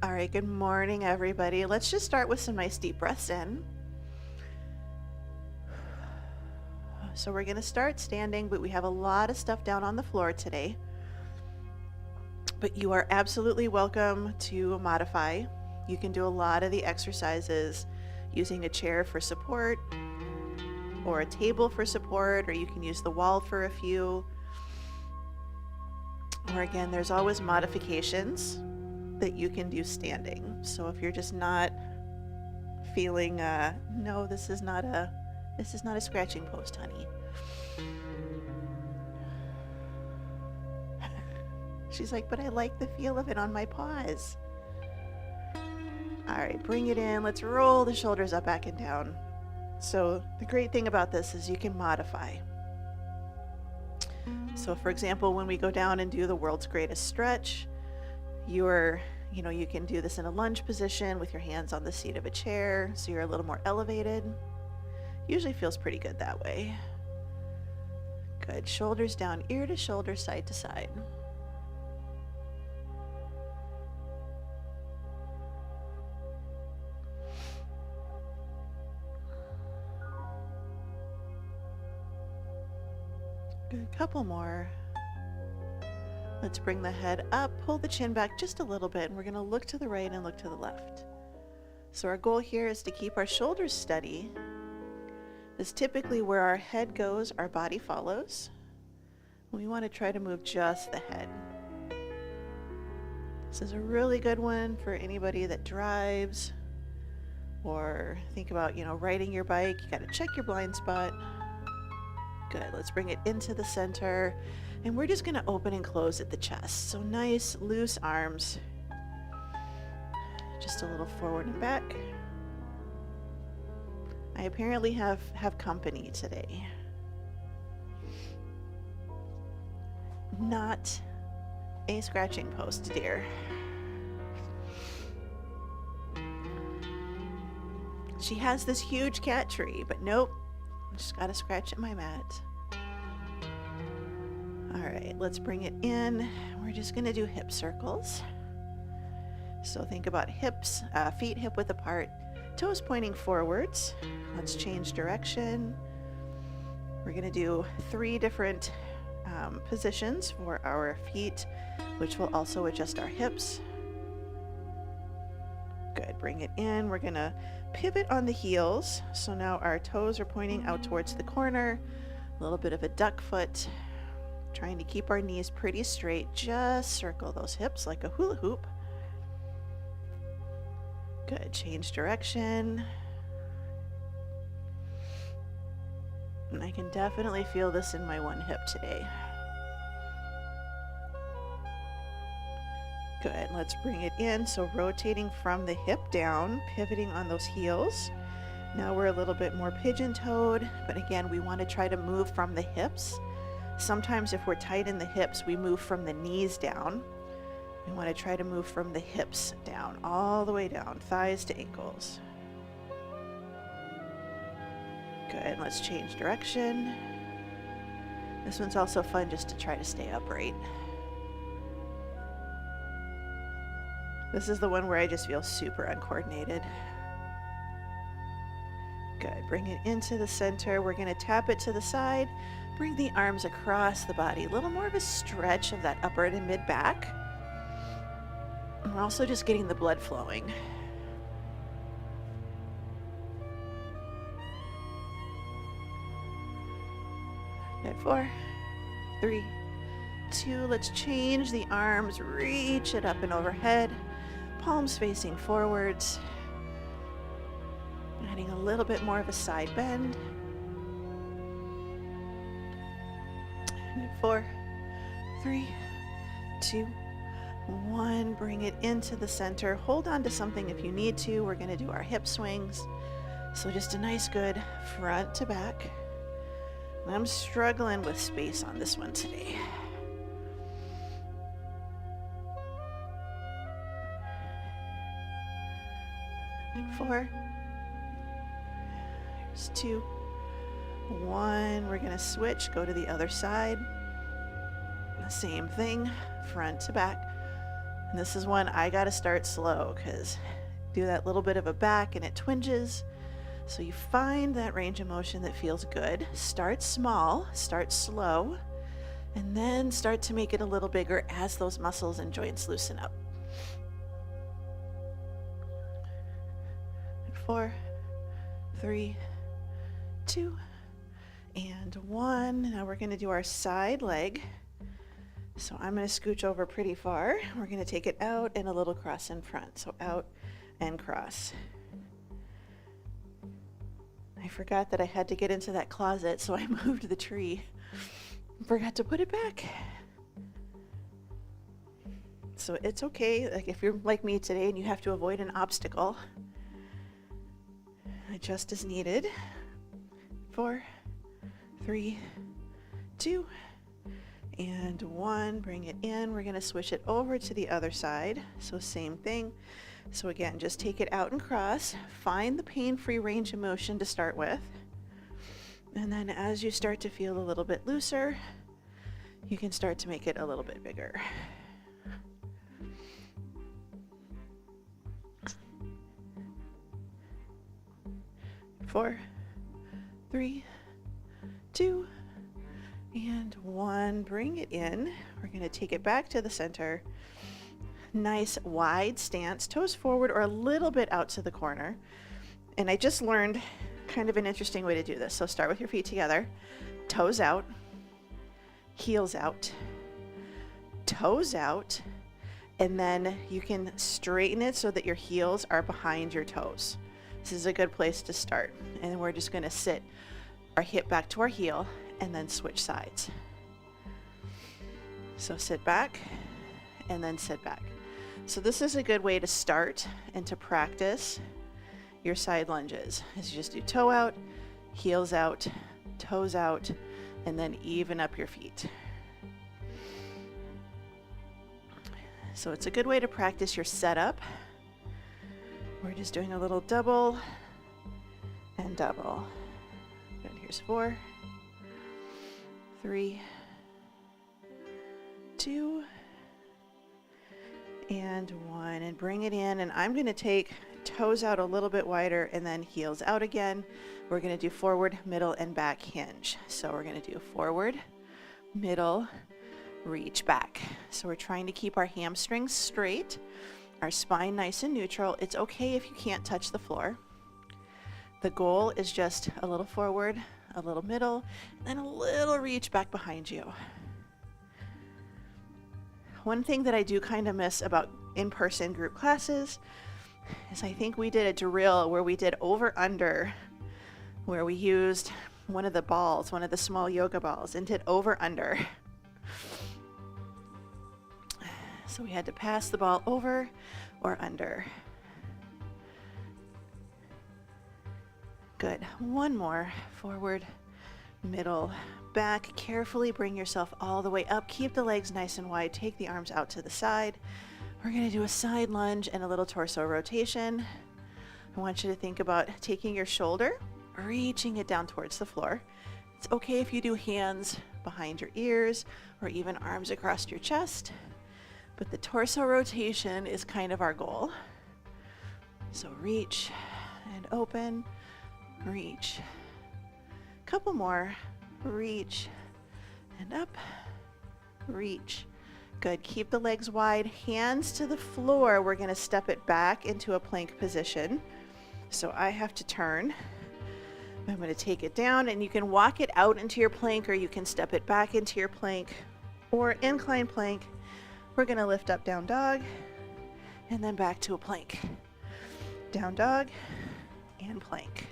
All right, good morning, everybody. Let's just start with some nice deep breaths in. So we're going to start standing, but we have a lot of stuff down on the floor today. But you are absolutely welcome to modify. You can do a lot of the exercises using a chair for support or a table for support, or you can use the wall for a few. Or again, there's always modifications that you can do standing. So if you're just not feeling, no, this is not a scratching post, honey. She's like, but I like the feel of it on my paws. All right, bring it in. Let's roll the shoulders up, back, and down. So the great thing about this is you can modify. So for example, when we go down and do the world's greatest stretch, you can do this in a lunge position with your hands on the seat of a chair, so you're a little more elevated. Usually feels pretty good that way. Good. Shoulders down, ear to shoulder, side to side. Good. Couple more. Let's bring the head up, pull the chin back just a little bit, and we're going to look to the right and look to the left. So our goal here is to keep our shoulders steady. This is typically where our head goes, our body follows. We want to try to move just the head. This is a really good one for anybody that drives, or think about, riding your bike. You got to check your blind spot. Good. Let's bring it into the center. And we're just going to open and close at the chest. So nice, loose arms. Just a little forward and back. I apparently have company today. Not a scratching post, dear. She has this huge cat tree, but nope. Just got to scratch at my mat. All right, let's bring it in. We're just going to do hip circles. So think about hips, feet hip width apart, toes pointing forwards. Let's change direction. We're going to do 3 different positions for our feet, which will also adjust our hips. Good, bring it in. We're going to pivot on the heels. So now our toes are pointing out towards the corner. A little bit of a duck foot. Trying to keep our knees pretty straight. Just circle those hips like a hula hoop. Good. Change direction. And I can definitely feel this in my one hip today. Good. Let's bring it in. So rotating from the hip down, pivoting on those heels. Now we're a little bit more pigeon-toed, but again, we want to try to move from the hips. Sometimes if we're tight in the hips, we move from the knees down. We want to try to move from the hips down, all the way down, thighs to ankles. Good, let's change direction. This one's also fun just to try to stay upright. This is the one where I just feel super uncoordinated. Good, bring it into the center. We're going to tap it to the side. Bring the arms across the body. A little more of a stretch of that upper and mid back. And we're also just getting the blood flowing. Good, 4, 3, 2. Let's change the arms. Reach it up and overhead. Palms facing forwards. Adding a little bit more of a side bend. 4, 3, 2, 1. Bring it into the center. Hold on to something if you need to. We're going to do our hip swings. So just a nice good front to back. And I'm struggling with space on this one today. And 4. There's 2. 1. We're going to switch, go to the other side. The same thing, front to back. This is one I gotta start slow because do that little bit of a back and it twinges. So you find that range of motion that feels good. Start small, start slow, and then start to make it a little bigger as those muscles and joints loosen up. 4, 3, 2, and 1. Now we're going to do our side leg. So I'm going to scooch over pretty far. We're going to take it out and a little cross in front. So out and cross. I forgot that I had to get into that closet, so I moved the tree. Forgot to put it back. So it's okay, like if you're like me today and you have to avoid an obstacle, adjust as needed. 4, 3, 2, and 1. Bring it in. We're going to switch it over to the other side. So same thing. So again, just take it out and cross. Find the pain-free range of motion to start with. And then as you start to feel a little bit looser, you can start to make it a little bit bigger. 4, 3, 2, and 1. Bring it in. We're going to take it back to the center. Nice wide stance, toes forward or a little bit out to the corner. And I just learned kind of an interesting way to do this. So start with your feet together, toes out, heels out, toes out, and then you can straighten it so that your heels are behind your toes. This is a good place to start. And then we're just going to sit our hip back to our heel and then switch sides. So sit back and then sit back. So this is a good way to start and to practice your side lunges. Is you just do toe out, heels out, toes out, and then even up your feet. So it's a good way to practice your setup. We're just doing a little double and double. Good. Here's 4, 3, 2, and 1, and bring it in. And I'm going to take toes out a little bit wider and then heels out again. We're going to do forward, middle, and back hinge. So we're going to do forward, middle, reach back. So we're trying to keep our hamstrings straight, our spine nice and neutral. It's okay if you can't touch the floor. The goal is just a little forward, a little middle, and a little reach back behind you. One thing that I do kind of miss about in-person group classes is I think we did a drill where we did over-under, where we used one of the balls, one of the small yoga balls, and did over-under. So we had to pass the ball over or under. Good. One more. Forward, middle, back. Carefully bring yourself all the way up. Keep the legs nice and wide. Take the arms out to the side. We're going to do a side lunge and a little torso rotation. I want you to think about taking your shoulder, reaching it down towards the floor. It's okay if you do hands behind your ears or even arms across your chest, but the torso rotation is kind of our goal. So reach and open, reach. Couple more. Reach and up, reach. Good. Keep the legs wide, hands to the floor. We're going to step it back into a plank position. So I have to turn. I'm going to take it down, and you can walk it out into your plank, or you can step it back into your plank or incline plank. We're going to lift up, down dog, and then back to a plank. Down dog and plank.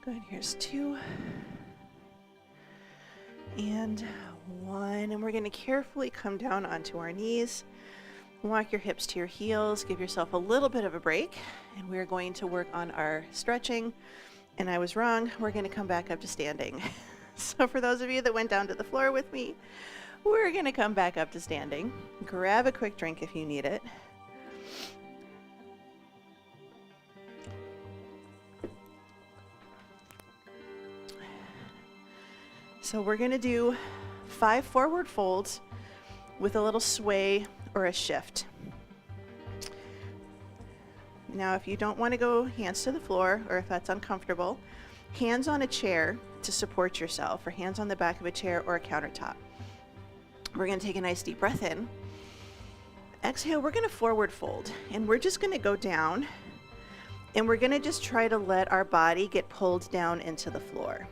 Good, here's 2 and 1, and we're going to carefully come down onto our knees. Walk your hips to your heels, give yourself a little bit of a break, and we're going to work on our stretching. And I was wrong, we're going to come back up to standing. So for those of you that went down to the floor with me, We're going to come back up to standing. Grab a quick drink if you need it. So we're going to do 5 forward folds with a little sway or a shift. Now, if you don't want to go hands to the floor, or if that's uncomfortable, hands on a chair to support yourself, or hands on the back of a chair or a countertop. We're going to take a nice deep breath in. Exhale, we're going to forward fold, and we're just going to go down, and we're going to just try to let our body get pulled down into the floor.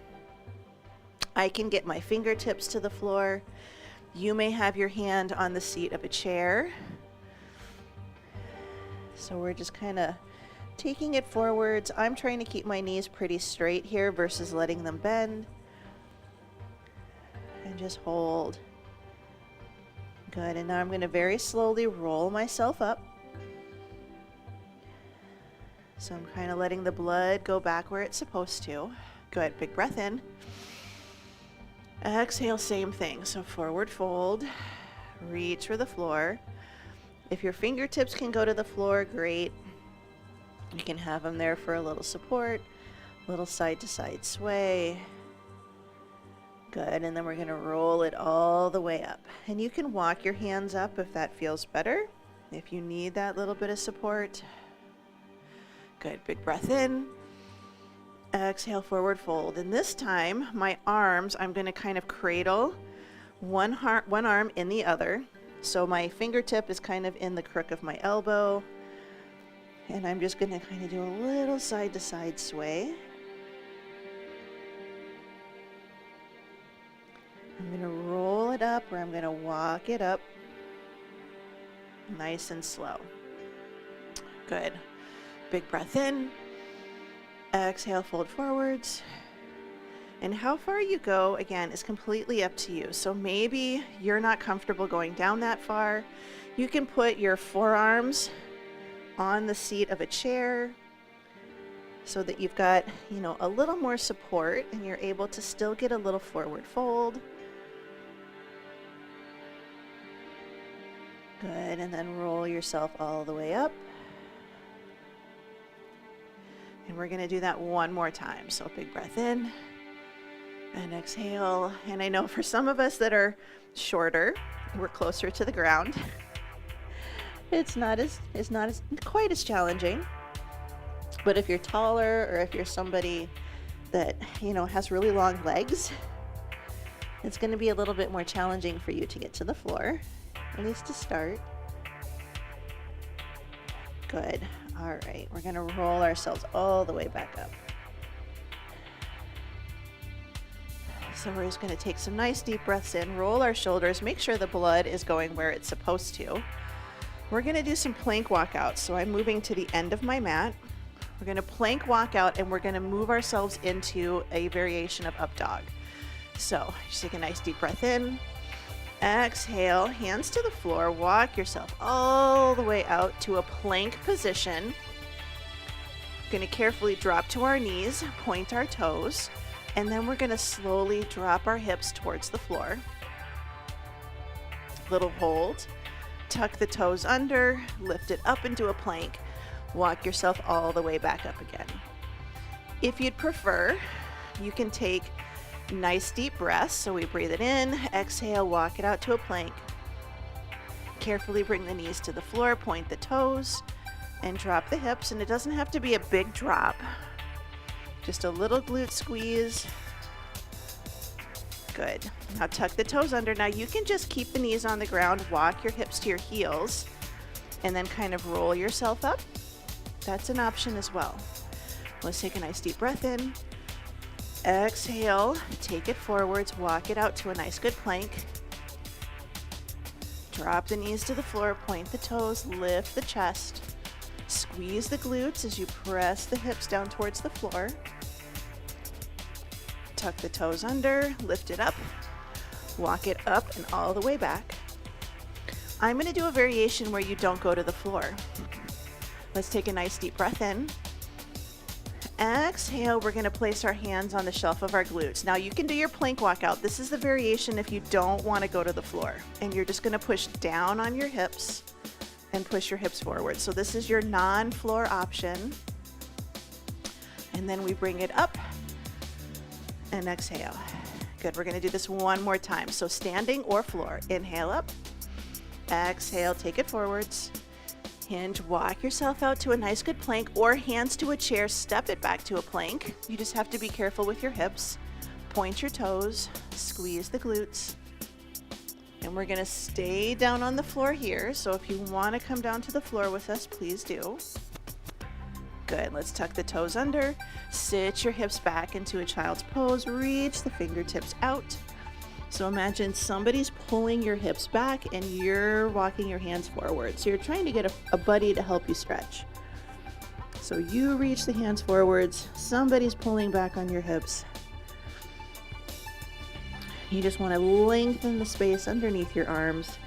I can get my fingertips to the floor. You may have your hand on the seat of a chair. So we're just kind of taking it forwards. I'm trying to keep my knees pretty straight here versus letting them bend. And just hold. Good, and now I'm going to very slowly roll myself up. So I'm kind of letting the blood go back where it's supposed to. Good, big breath in. Exhale, same thing. So forward fold, reach for the floor. If your fingertips can go to the floor, great. You can have them there for a little support, little side to side sway. Good, and then we're going to roll it all the way up. And you can walk your hands up if that feels better, if you need that little bit of support. Good, big breath in. Exhale, forward fold. And this time, my arms, I'm going to kind of cradle one arm in the other. So my fingertip is kind of in the crook of my elbow. And I'm just going to kind of do a little side to side sway. I'm going to roll it up, or I'm going to walk it up nice and slow. Good. Big breath in. Exhale, fold forwards. And how far you go, again, is completely up to you. So maybe you're not comfortable going down that far. You can put your forearms on the seat of a chair so that you've got, a little more support and you're able to still get a little forward fold. Good, and then roll yourself all the way up. And we're going to do that one more time. So big breath in and exhale. And I know for some of us that are shorter, we're closer to the ground. It's not quite as challenging. But if you're taller, or if you're somebody that, has really long legs, it's going to be a little bit more challenging for you to get to the floor, at least to start. Good. All right, we're going to roll ourselves all the way back up. So we're just going to take some nice deep breaths in, roll our shoulders, make sure the blood is going where it's supposed to. We're going to do some plank walkouts. So I'm moving to the end of my mat. We're going to plank walk out, and we're going to move ourselves into a variation of up dog. So just take a nice deep breath in. Exhale, hands to the floor, walk yourself all the way out to a plank position. Going to carefully drop to our knees, point our toes, and then we're going to slowly drop our hips towards the floor. Little hold, tuck the toes under, lift it up into a plank, walk yourself all the way back up again. If you'd prefer, you can take nice deep breaths. So we breathe it in, exhale, walk it out to a plank. Carefully bring the knees to the floor, point the toes, and drop the hips. And it doesn't have to be a big drop, just a little glute squeeze. Good. Now tuck the toes under. Now you can just keep the knees on the ground, walk your hips to your heels, and then kind of roll yourself up. That's an option as well. Let's take a nice deep breath in. Exhale, take it forwards, walk it out to a nice good plank. Drop the knees to the floor, point the toes, lift the chest. Squeeze the glutes as you press the hips down towards the floor. Tuck the toes under, lift it up, walk it up and all the way back. I'm going to do a variation where you don't go to the floor. Let's take a nice deep breath in. exhale, we're going to place our hands on the shelf of our glutes. Now you can do your plank walkout. This is the variation if you don't want to go to the floor. And you're just going to push down on your hips and push your hips forward. So this is your non-floor option. And then we bring it up and exhale. Good, we're going to do this one more time. So standing or floor. Inhale up, exhale, take it forwards. Hinge, walk yourself out to a nice good plank or hands to a chair, step it back to a plank. You just have to be careful with your hips. Point your toes, squeeze the glutes. And we're gonna stay down on the floor here. So if you wanna come down to the floor with us, please do. Good, let's tuck the toes under. Sit your hips back into a child's pose. Reach the fingertips out. So imagine somebody's pulling your hips back and you're walking your hands forward. So you're trying to get a buddy to help you stretch. So you reach the hands forwards, somebody's pulling back on your hips. You just want to lengthen the space underneath your arms.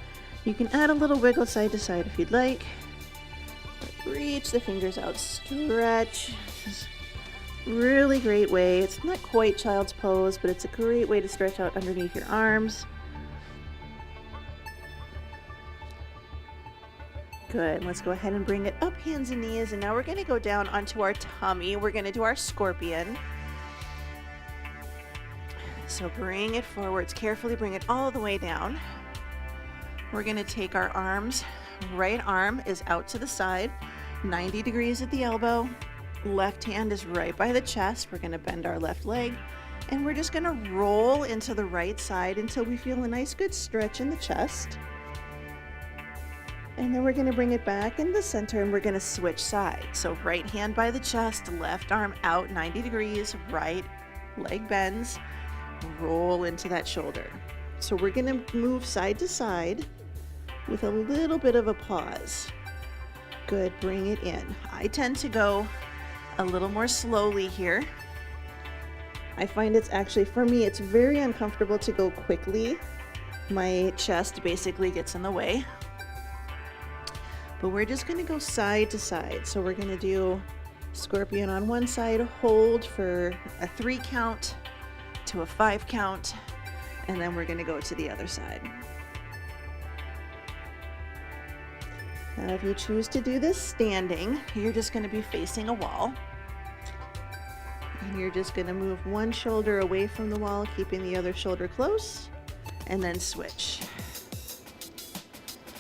You can add a little wiggle side to side if you'd like. Reach the fingers out, stretch. Really great way. It's not quite child's pose, but it's a great way to stretch out underneath your arms. Good. Let's go ahead and bring it up, hands and knees. And now we're going to go down onto our tummy. We're going to do our scorpion. So bring it forwards. Carefully bring it all the way down. We're going to take our arms. Right arm is out to the side, 90 degrees at the elbow. Left hand is right by the chest. We're going to bend our left leg and we're just going to roll into the right side until we feel a nice good stretch in the chest. And then we're going to bring it back in the center and we're going to switch sides. So right hand by the chest, left arm out 90 degrees, right leg bends, roll into that shoulder. So we're going to move side to side with a little bit of a pause. Good, bring it in. I tend to go a little more slowly here. I find it's actually, for me, it's very uncomfortable to go quickly. My chest basically gets in the way. But we're just going to go side to side. So we're going to do scorpion on one side, hold for a 3 count to a 5 count, and then we're going to go to the other side. Now, if you choose to do this standing, you're just going to be facing a wall. And you're just going to move one shoulder away from the wall, keeping the other shoulder close, and then switch.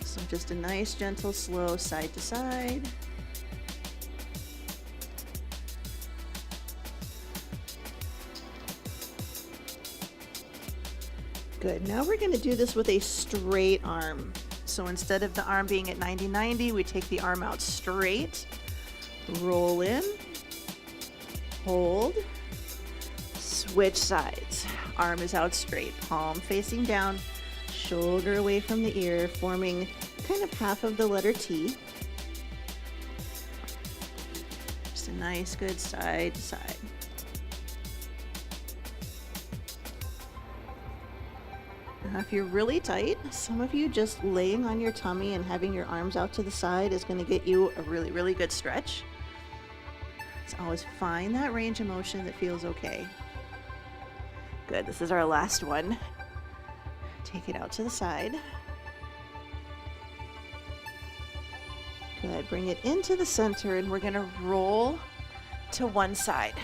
So just a nice, gentle, slow side to side. Good. Now we're going to do this with a straight arm. So instead of the arm being at 90-90, we take the arm out straight, roll in, hold, switch sides. Arm is out straight, palm facing down, shoulder away from the ear, forming kind of half of the letter T. Just a nice, good side to side. Now, if you're really tight, some of you just laying on your tummy and having your arms out to the side is going to get you a really, really good stretch. So always find that range of motion that feels okay. Good, this is our last one. Take it out to the side. Good, bring it into the center and we're going to roll to one side.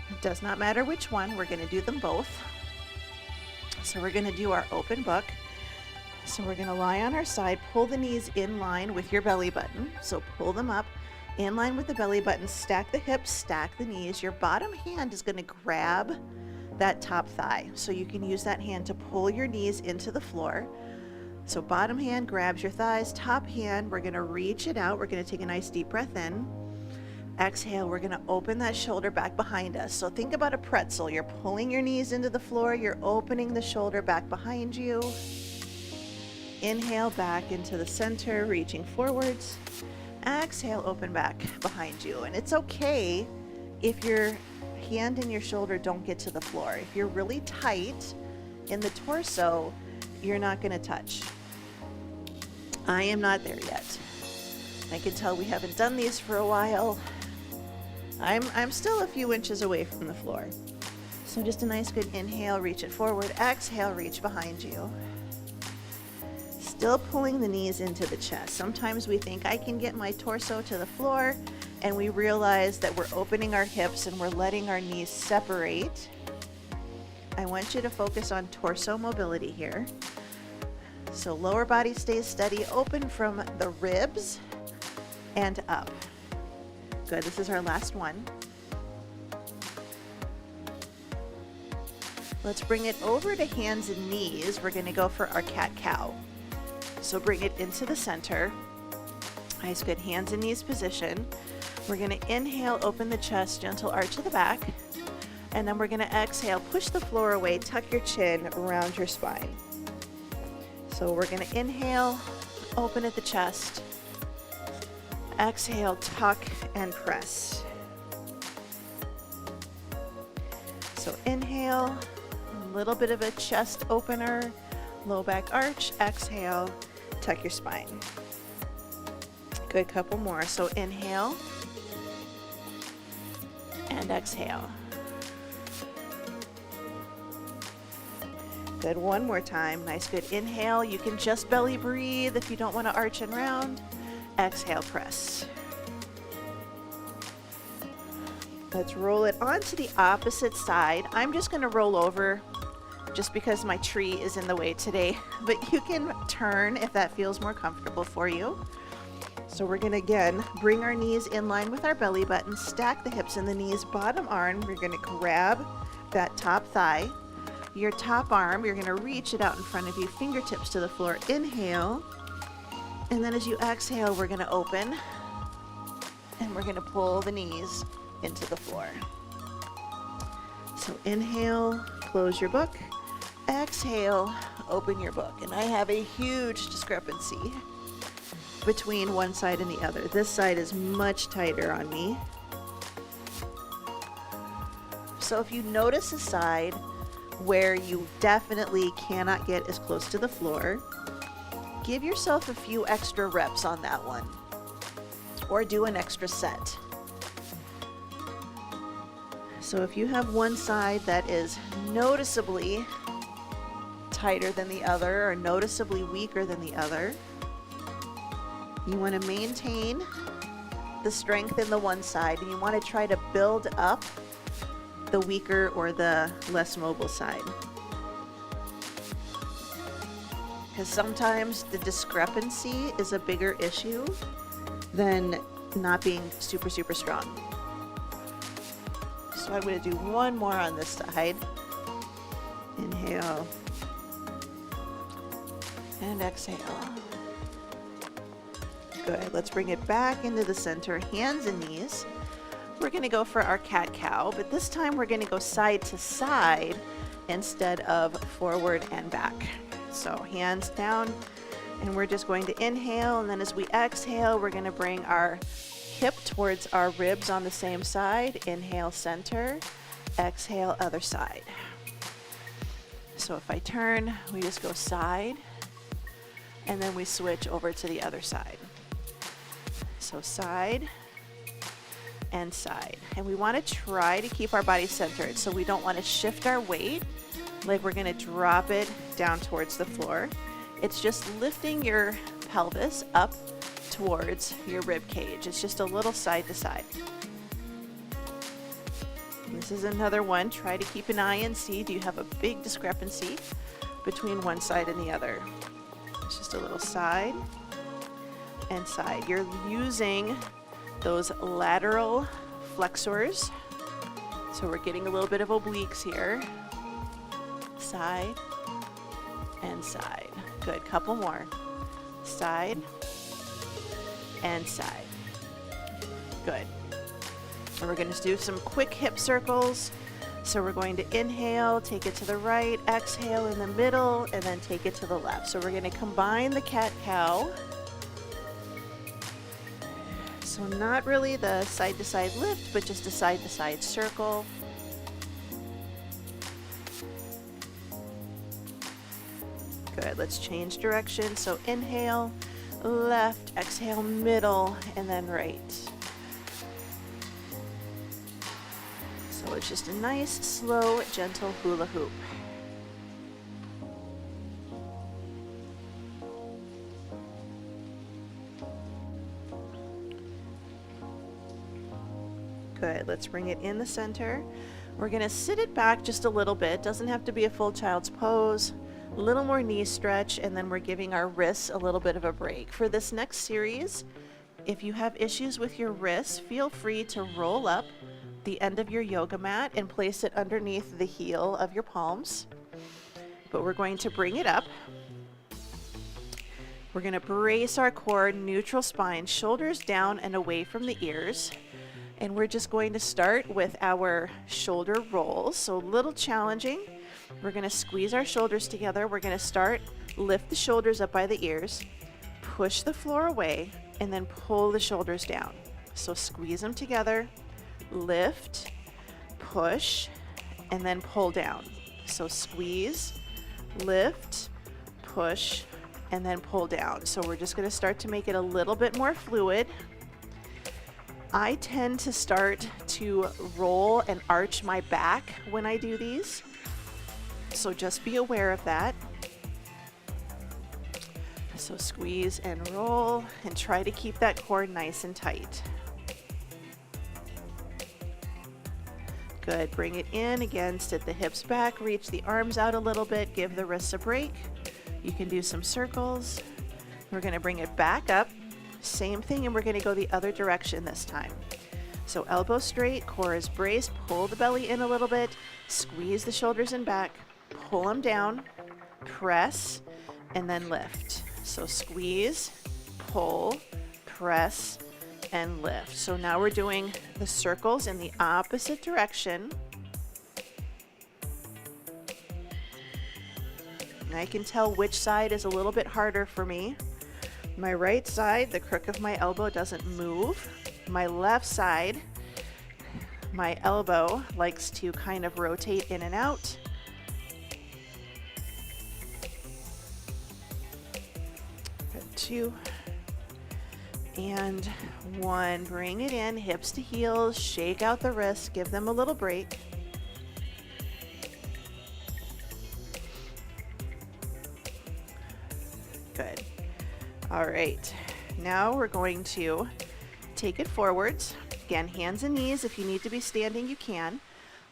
It does not matter which one, we're going to do them both. So we're going to do our open book. So we're going to lie on our side, pull the knees in line with your belly button. So pull them up in line with the belly button, stack the hips, stack the knees. Your bottom hand is going to grab that top thigh. So you can use that hand to pull your knees into the floor. So bottom hand grabs your thighs, top hand, we're going to reach it out. We're going to take a nice deep breath in. Exhale, we're going to open that shoulder back behind us. So think about a pretzel. You're pulling your knees into the floor. You're opening the shoulder back behind you. Inhale back into the center, reaching forwards. Exhale, open back behind you. And it's okay if your hand and your shoulder don't get to the floor. If you're really tight in the torso, you're not going to touch. I am not there yet. I can tell we haven't done these for a while. I'm still a few inches away from the floor. So just a nice good inhale, reach it forward. Exhale, reach behind you. Still pulling the knees into the chest. Sometimes we think I can get my torso to the floor, and we realize that we're opening our hips and we're letting our knees separate. I want you to focus on torso mobility here. So lower body stays steady, open from the ribs and up. Good, this is our last one. Let's bring it over to hands and knees. We're gonna go for our cat-cow. So bring it into the center. Nice, good hands and knees position. We're gonna inhale, open the chest, gentle arch of the back. And then we're gonna exhale, push the floor away, tuck your chin around your spine. So we're gonna inhale, open at the chest. Exhale, tuck and press. So inhale, a little bit of a chest opener, low back arch, exhale, tuck your spine. Good, couple more. So inhale and exhale. Good, one more time. Nice, good inhale. You can just belly breathe if you don't want to arch and round. Exhale, press. Let's roll it onto the opposite side. I'm just going to roll over just because my tree is in the way today, but you can turn if that feels more comfortable for you. So we're going to again bring our knees in line with our belly button, stack the hips and the knees, bottom arm. We're going to grab that top thigh. Your top arm, you're going to reach it out in front of you, fingertips to the floor. Inhale. And then as you exhale, we're going to open and we're going to pull the knees into the floor. So inhale, close your book. Exhale, open your book. And I have a huge discrepancy between one side and the other. This side is much tighter on me. So if you notice a side where you definitely cannot get as close to the floor, give yourself a few extra reps on that one, or do an extra set. So if you have one side that is noticeably tighter than the other or noticeably weaker than the other, you want to maintain the strength in the one side, and you want to try to build up the weaker or the less mobile side. Because sometimes the discrepancy is a bigger issue than not being super, super strong. So I'm going to do one more on this side. Inhale. And exhale. Good. Let's bring it back into the center, hands and knees. We're going to go for our cat-cow, but this time we're going to go side to side instead of forward and back. So hands down, and we're just going to inhale, and then as we exhale, we're going to bring our hip towards our ribs on the same side. Inhale, center. Exhale, other side. So if I turn, we just go side, and then we switch over to the other side. So side and side. And we want to try to keep our body centered, so we don't want to shift our weight like we're going to drop it down towards the floor. It's just lifting your pelvis up towards your rib cage. It's just a little side to side. This is another one. Try to keep an eye and see, do you have a big discrepancy between one side and the other? It's just a little side and side. You're using those lateral flexors. So we're getting a little bit of obliques here. Side and side. Good, couple more. Side and side. Good. And we're going to do some quick hip circles. So we're going to inhale, take it to the right, exhale in the middle, and then take it to the left. So we're going to combine the cat-cow. So not really the side-to-side lift, but just a side-to-side circle. Good, let's change direction. So inhale, left, exhale, middle, and then right. So it's just a nice, slow, gentle hula hoop. Good, let's bring it in the center. We're gonna sit it back just a little bit. Doesn't have to be a full child's pose. A little more knee stretch, and then we're giving our wrists a little bit of a break. For this next series, if you have issues with your wrists, feel free to roll up the end of your yoga mat and place it underneath the heel of your palms. But we're going to bring it up. We're gonna brace our core, neutral spine, shoulders down and away from the ears. And we're just going to start with our shoulder rolls. So a little challenging. We're going to squeeze our shoulders together. We're going to start, lift the shoulders up by the ears, push the floor away, and then pull the shoulders down. So squeeze them together, lift, push, and then pull down. So squeeze, lift, push, and then pull down. So we're just going to start to make it a little bit more fluid. I tend to start to roll and arch my back when I do these, so just be aware of that. So squeeze and roll and try to keep that core nice and tight. Good, bring it in again, sit the hips back, reach the arms out a little bit, give the wrists a break. You can do some circles. We're going to bring it back up. Same thing, and we're going to go the other direction this time. So elbow straight, core is braced, pull the belly in a little bit, squeeze the shoulders in back, pull them down, press, and then lift. So squeeze, pull, press, and lift. So now we're doing the circles in the opposite direction. And I can tell which side is a little bit harder for me. My right side, the crook of my elbow doesn't move. My left side, my elbow likes to kind of rotate in and out. Good, 2 and 1. Bring it in, hips to heels, shake out the wrists, give them a little break. Good. All right, now we're going to take it forwards. Again, hands and knees. If you need to be standing, you can.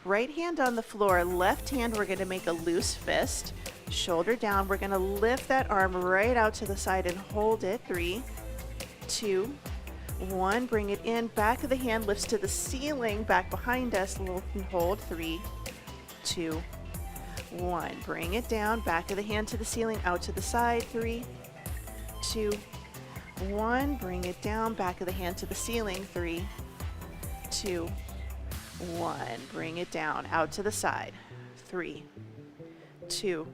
Right hand on the floor, left hand, we're going to make a loose fist. Shoulder down. We're going to lift that arm right out to the side and hold it. 3, 2, 1. Bring it in. Back of the hand lifts to the ceiling, back behind us. Hold. 3, 2, 1. Bring it down. Back of the hand to the ceiling, out to the side. 3, 2, 1. Bring it down, back of the hand to the ceiling. 3, 2, 1. Bring it down, out to the side. 3, 2,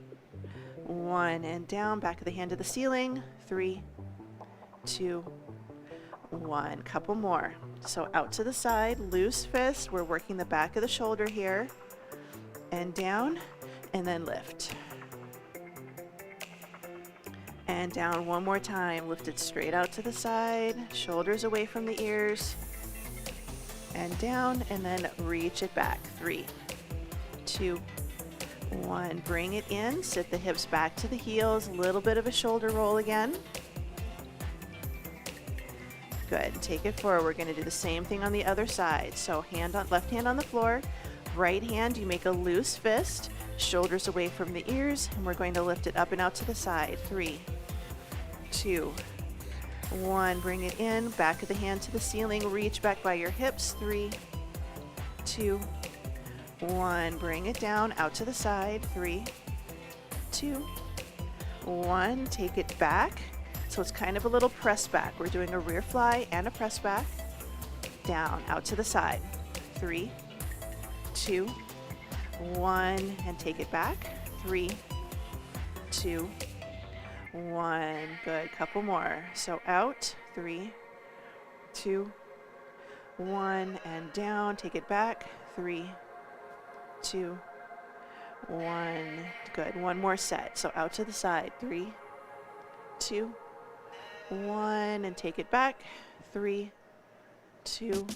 1. And down, back of the hand to the ceiling. 3, 2, 1. Couple more. So out to the side, loose fist. We're working the back of the shoulder here. And down, and then lift. And down one more time. Lift it straight out to the side, shoulders away from the ears, and down, and then reach it back. 3, 2, 1. Bring it in, sit the hips back to the heels, a little bit of a shoulder roll again. Good, take it forward. We're gonna do the same thing on the other side. So left hand on the floor, right hand, you make a loose fist, shoulders away from the ears, and we're going to lift it up and out to the side. 3, 2, 1. Bring it in, back of the hand to the ceiling, reach back by your hips. 3, 2, 1. Bring it down, out to the side. 3, 2, 1. Take it back. So it's kind of a little press back. We're doing a rear fly and a press back. Down, out to the side. 3, 2, 1, and take it back. 3, 2, 1. Good. Couple more. So out. 3, 2, 1, and down. Take it back. 3, 2, 1. Good. One more set. So out to the side. 3, 2, 1, and take it back. 3, 2,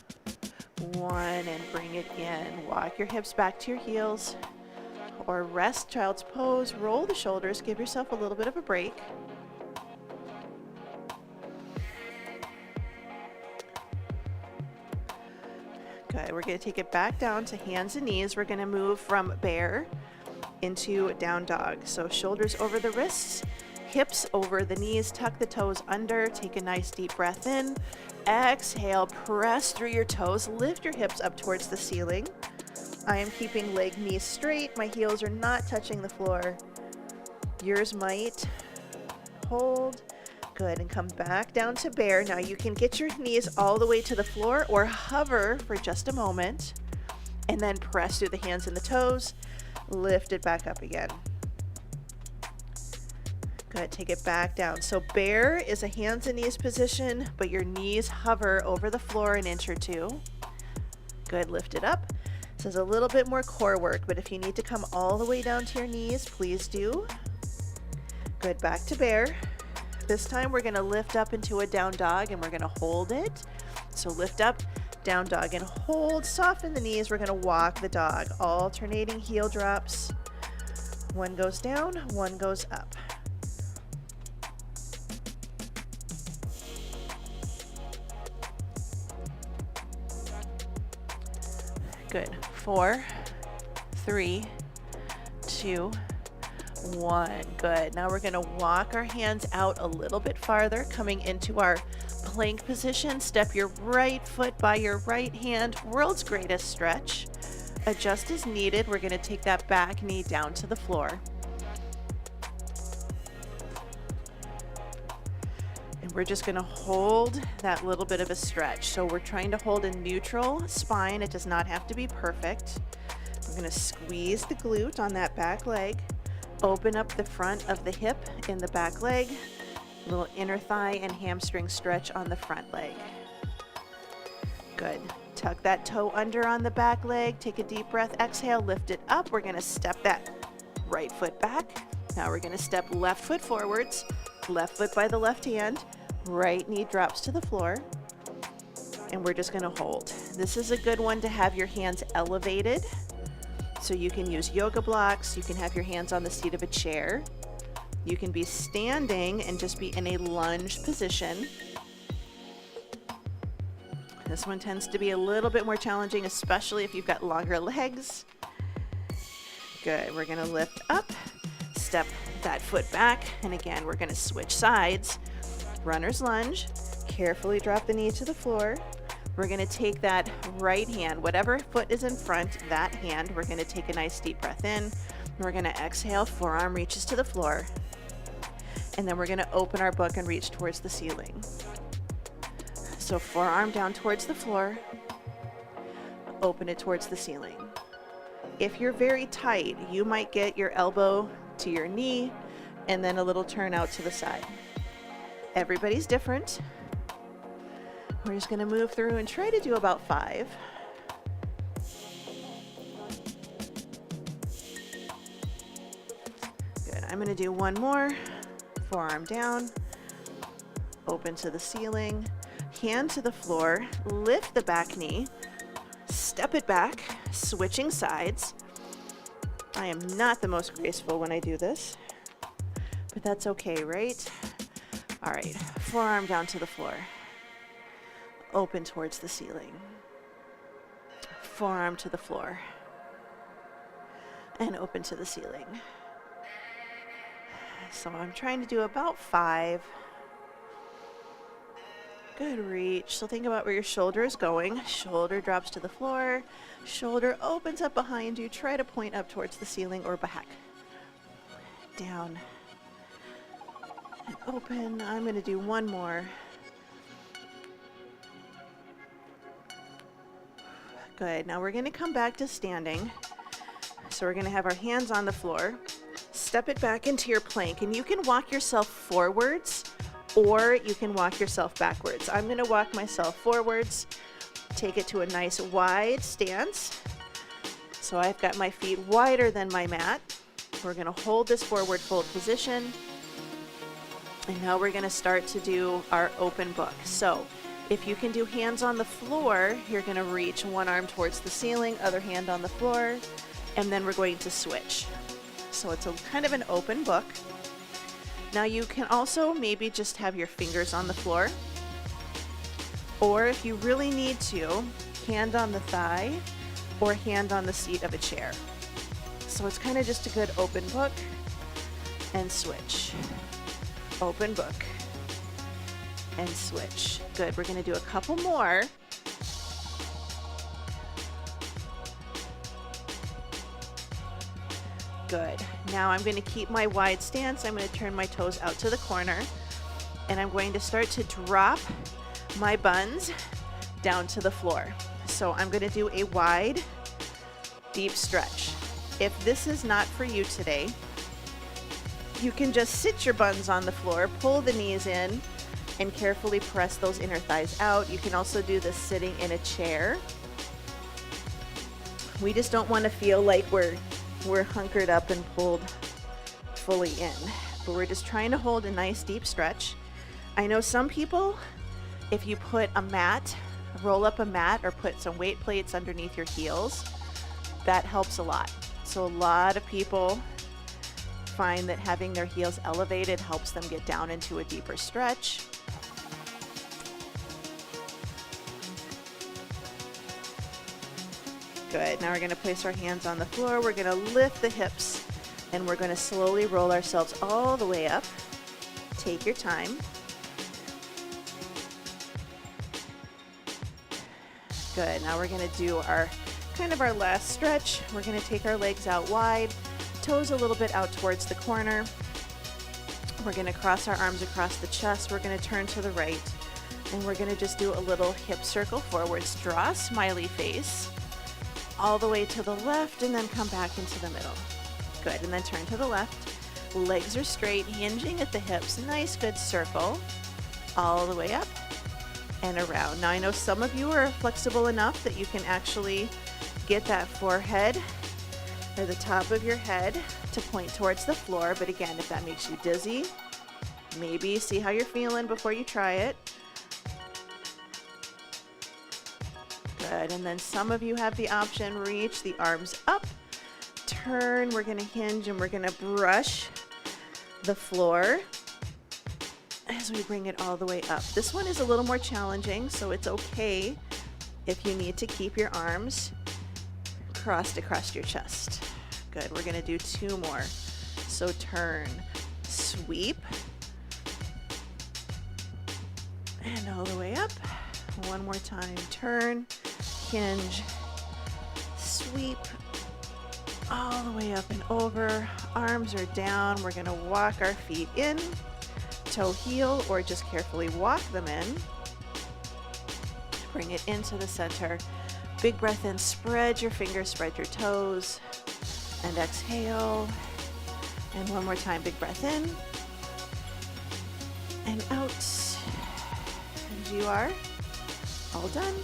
1, and bring it in. Walk your hips back to your heels, or rest child's pose. Roll the shoulders, give yourself a little bit of a break. Good. We're going to take it back down to hands and knees. We're going to move from bear into down dog. So shoulders over the wrists, hips over the knees, tuck the toes under, take a nice deep breath in. Exhale, press through your toes, lift your hips up towards the ceiling. I am keeping leg knees straight. My heels are not touching the floor. Yours might. Hold. Good, and come back down to bear. Now you can get your knees all the way to the floor or hover for just a moment and then press through the hands and the toes. Lift it back up again. Good, take it back down. So bear is a hands and knees position, but your knees hover over the floor an inch or two. Good, lift it up. This is a little bit more core work, but if you need to come all the way down to your knees, please do. Good, back to bear. This time we're going to lift up into a down dog and we're going to hold it. So lift up, down dog, and hold. Soften the knees. We're going to walk the dog. Alternating heel drops. One goes down, one goes up. Good. 4, 3, 2, 1. Good. Now we're going to walk our hands out a little bit farther, coming into our plank position. Step your right foot by your right hand. World's greatest stretch. Adjust as needed. We're going to take that back knee down to the floor. And we're just going to hold that little bit of a stretch. So we're trying to hold a neutral spine. It does not have to be perfect. We're going to squeeze the glute on that back leg. Open up the front of the hip in the back leg. Little inner thigh and hamstring stretch on the front leg. Good. Tuck that toe under on the back leg. Take a deep breath. Exhale, lift it up. We're going to step that right foot back. Now we're going to step left foot forwards. Left foot by the left hand. Right knee drops to the floor. And we're just going to hold. This is a good one to have your hands elevated. So you can use yoga blocks, you can have your hands on the seat of a chair, you can be standing and just be in a lunge position. This one tends to be a little bit more challenging, especially if you've got longer legs. Good, we're gonna lift up, step that foot back, and again, we're gonna switch sides. Runner's lunge, carefully drop the knee to the floor. We're going to take that right hand, whatever foot is in front, that hand, we're going to take a nice deep breath in. We're going to exhale, forearm reaches to the floor. And then we're going to open our book and reach towards the ceiling. So forearm down towards the floor, open it towards the ceiling. If you're very tight, you might get your elbow to your knee and then a little turn out to the side. Everybody's different. We're just going to move through and try to do about 5. Good. I'm going to do one more. Forearm down. Open to the ceiling. Hand to the floor. Lift the back knee. Step it back. Switching sides. I am not the most graceful when I do this, but that's okay, right? All right. Forearm down to the floor. Open towards the ceiling. Forearm to the floor. And open to the ceiling. So I'm trying to do about 5. Good reach. So think about where your shoulder is going. Shoulder drops to the floor. Shoulder opens up behind you. Try to point up towards the ceiling or back. Down. And open. I'm going to do one more. Good. Now we're going to come back to standing. So we're going to have our hands on the floor. Step it back into your plank, and you can walk yourself forwards or you can walk yourself backwards. I'm going to walk myself forwards. Take it to a nice wide stance. So I've got my feet wider than my mat. We're going to hold this forward fold position. And now we're going to start to do our open book. So If you can do hands on the floor, you're going to reach one arm towards the ceiling, other hand on the floor, and then we're going to switch. So it's a kind of an open book. Now you can also maybe just have your fingers on the floor, or if you really need to, hand on the thigh or hand on the seat of a chair. So it's kind of just a good open book and switch. Open book and switch. Good, we're gonna do a couple more. Good, now I'm gonna keep my wide stance. I'm gonna turn my toes out to the corner, and I'm going to start to drop my buns down to the floor. So I'm gonna do a wide, deep stretch. If this is not for you today, you can just sit your buns on the floor, pull the knees in, and carefully press those inner thighs out. You can also do this sitting in a chair. We just don't want to feel like we're hunkered up and pulled fully in, but we're just trying to hold a nice deep stretch. I know some people, if you put a mat, roll up a mat or put some weight plates underneath your heels, that helps a lot. So a lot of people find that having their heels elevated helps them get down into a deeper stretch. Good, now we're gonna place our hands on the floor. We're gonna lift the hips and we're gonna slowly roll ourselves all the way up. Take your time. Good, now we're gonna do our our last stretch. We're gonna take our legs out wide, toes a little bit out towards the corner. We're gonna cross our arms across the chest. We're gonna turn to the right, and we're gonna just do a little hip circle forwards. Draw a smiley face all the way to the left, and then come back into the middle. Good, and then turn to the left. Legs are straight, hinging at the hips. Nice, good circle all the way up and around. Now I know some of you are flexible enough that you can actually get that forehead or the top of your head to point towards the floor, but again, if that makes you dizzy, maybe see how you're feeling before you try it. Good, and then some of you have the option, reach the arms up, turn, we're gonna hinge and we're gonna brush the floor as we bring it all the way up. This one is a little more challenging, so it's okay if you need to keep your arms crossed across your chest. Good, we're gonna do two more. So turn, sweep, and all the way up. One more time, turn, hinge, sweep, all the way up and over. Arms are down. We're gonna walk our feet in, toe heel, or just carefully walk them in. Bring it into the center. Big breath in, spread your fingers, spread your toes, and exhale. And one more time, big breath in and out. And you are all done.